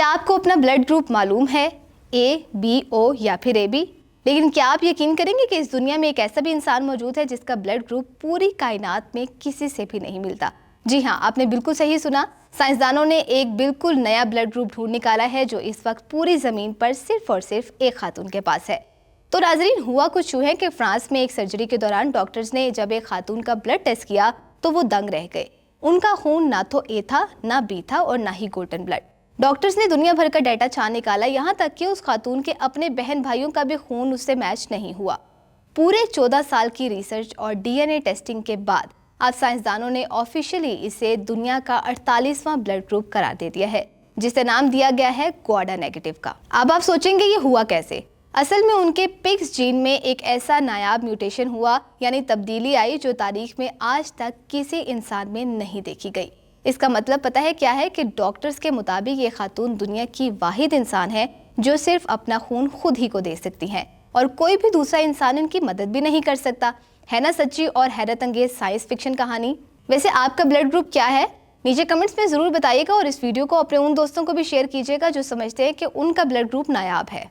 क्या आपको अपना ब्लड ग्रुप मालूम है? ए, बी, ओ या फिर AB? लेकिन क्या आप यकीन करेंगे कि इस दुनिया में एक ऐसा भी इंसान मौजूद है जिसका ब्लड ग्रुप पूरी कायनात में किसी से भी नहीं मिलता। जी हाँ, आपने बिल्कुल सही सुना। साइंसदानों ने एक बिल्कुल नया ब्लड ग्रुप ढूंढ निकाला है जो इस वक्त पूरी जमीन पर सिर्फ और सिर्फ एक खातून के पास है। तो नाजरीन, हुआ कुछ यूं है कि फ्रांस में एक सर्जरी के दौरान डॉक्टर्स ने जब एक खातून का ब्लड टेस्ट किया तो वो दंग रह गए। उनका खून ना तो A था, ना B था और ना ही गोल्डन ब्लड। डॉक्टर्स ने दुनिया भर का डाटा छान निकाला, यहाँ तक कि उस खातून के अपने बहन भाइयों का भी खून उससे मैच नहीं हुआ। पूरे 14 साल की रिसर्च और DNA टेस्टिंग के बाद अब साइंसदानों ने ऑफिशियली इसे दुनिया का 48वां ब्लड ग्रुप करार दे दिया है, जिसे नाम दिया गया है ग्वाडा नेगेटिव का। अब आप सोचेंगे ये हुआ कैसे? असल में उनके पिग्स जीन में एक ऐसा नायाब म्यूटेशन हुआ, यानी तब्दीली आई जो तारीख में आज तक किसी इंसान में नहीं देखी गई। इसका मतलब पता है क्या है कि डॉक्टर्स के मुताबिक ये खातून दुनिया की वाहिद इंसान है जो सिर्फ अपना खून खुद ही को दे सकती हैं और कोई भी दूसरा इंसान इनकी मदद भी नहीं कर सकता। है ना सच्ची और हैरत अंगेज साइंस फिक्शन कहानी? वैसे आपका ब्लड ग्रुप क्या है? नीचे कमेंट्स में ज़रूर बताइएगा और इस वीडियो को अपने उन दोस्तों को भी शेयर कीजिएगा जो समझते हैं कि उनका ब्लड ग्रुप नायाब है।